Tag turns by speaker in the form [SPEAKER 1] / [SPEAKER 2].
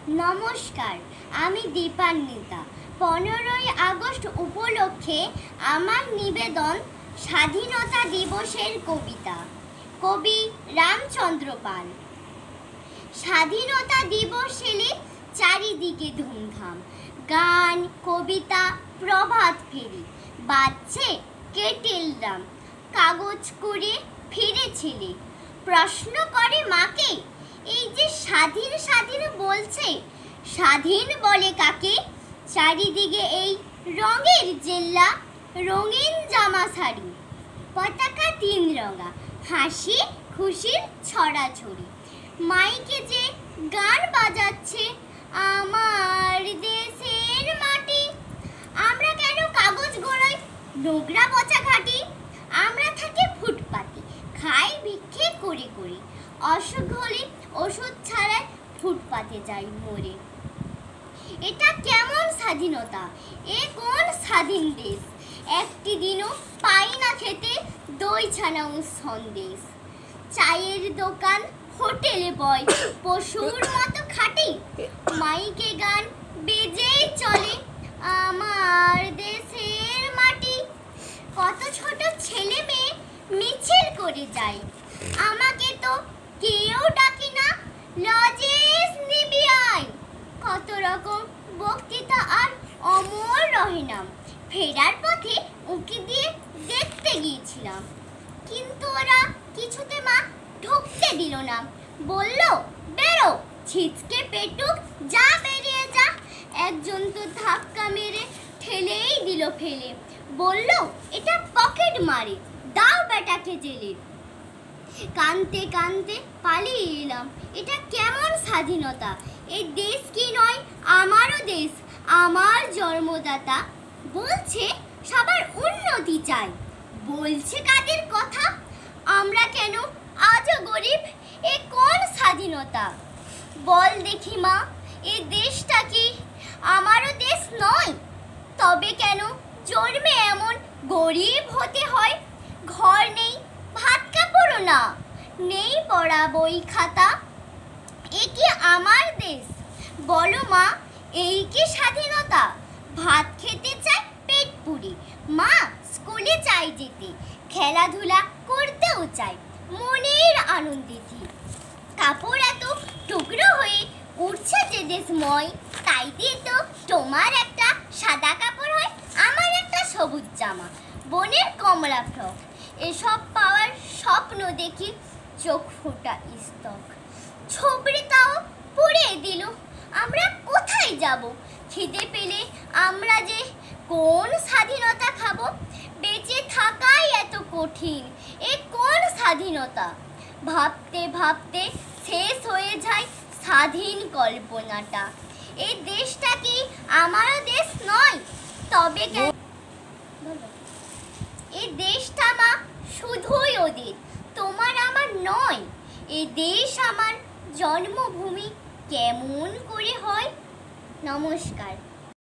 [SPEAKER 1] নমস্কার, আমি দীপান্বিতা। 15ই আগস্ট উপলক্ষে আমার নিবেদন স্বাধীনতা দিবসের কবিতা। কবি রামচন্দ্র পাল। স্বাধীনতা দিবস এলে চারিদিকে ধুমধাম, গান, কবিতা, প্রভাত ফেরি, বাজছে কেটেল ড্রাম। কাগজ কুড়িয়ে ফিরে ছেলে, প্রশ্ন করে মাকে, এই যে স্বাধীন স্বাধীন বলছে, স্বাধীন বলে কাকে? চারিদিকে এই রঙের জেল্লা, রঙিন জামা শাড়ি, পতাকা 3 রঙা, হাসি খুশির ছড়াছড়ি। মাইকে যে গান বাজাচ্ছে, আমার দেশের মাটি। আমরা কেন কাগজ গোড়ায় নোংরা পচা ঘাটি? আমরা থাকি ফুটপাতে, খাই ভিক্ষে করে করে, অসুখ হলে ওষুধ ছাড়াই ফুটপাতে যাই মরে। এটা কেমন স্বাধীনতা? এ কোন স্বাধীন দেশ? একটি দিনও পাই না খেতে দই ছানা ও সন্দেশ। চায়ের দোকান, হোটেলে বয়, পশুর মতো খাটি, মাইকে গান বেজেই চলে, আমার দেশের মাটি। কত ছোট ছেলে মেয়ে মিছিল করে যায়, আমাকে তো কেউ ডাকি না, লজেস নিবি আয়। কত রকম বক্তৃতা আর অমর রহে নাম। ফেরার পথে উঁকি দিয়ে দেখতে গিয়েছিলাম, কিন্তু ওরা কিছুতে মা ঢুকতে দিল না। বলল, বেরো, ছিচকে পেটুক, যা বেরিয়ে যা। একজন তো ধাক্কা মেরে ঠেলেই দিল ফেলে, বলল, এটা পকেট মারে, দাও বেটাকে জেলে। কানতে কানতে পালিয়ে এলাম। এটা কেমন স্বাধীনতা? এই দেশ কি নয় আমারও দেশ, আমার জন্মদাতা। বলছে সবার উন্নতি চাই, বলছে কাদের কথা? আমরা কেন আজও গরিব? এ কোন স্বাধীনতা? বল দেখি মা, এই দেশটা কি আমারও দেশ নয়? তবে কেন জন্মে এমন গরিব হতে হয়? ঘর নেই, ভাত কাপড়ও না, নেই পড়া বই খাতা। এ কি আমার দেশ? বলো মা, এই কি স্বাধীনতা? ভাত খেতে চাই পেট পুরি, মা স্কুলে চাই যেতে, খেলাধুলা করতেও চাই মনের আনন্দেতে। কাপড় এত টুকরো হয়ে উঠছে যে দেশময়, তাই দিয়ে তো তোমার একটা সাদা কাপড় হয়, আমার একটা সবুজ জামা, বোনের কমলা ফ্রক। এসব পাওয়ার স্বপ্ন দেখি চোখ ফোটা স্তক। ছবরিটাও পুড়িয়ে দিল, আমরা কোথায় যাব? খিদে পেলে আমরা যে কোন স্বাধীনতা খাবো? বেঁচে থাকাই এত কঠিন, এ কোন স্বাধীনতা? ভাবতে ভাবতে শেষ হয়ে যায় স্বাধীন কল্পনাটা। এই দেশটা কি আমারও দেশ নয়? তবে কেন এই দেশটা মা শুধুই ওদের, তোমার আমার নয়? এই দেশ আমার জন্মভূমি কেমন করে হয়? নমস্কার।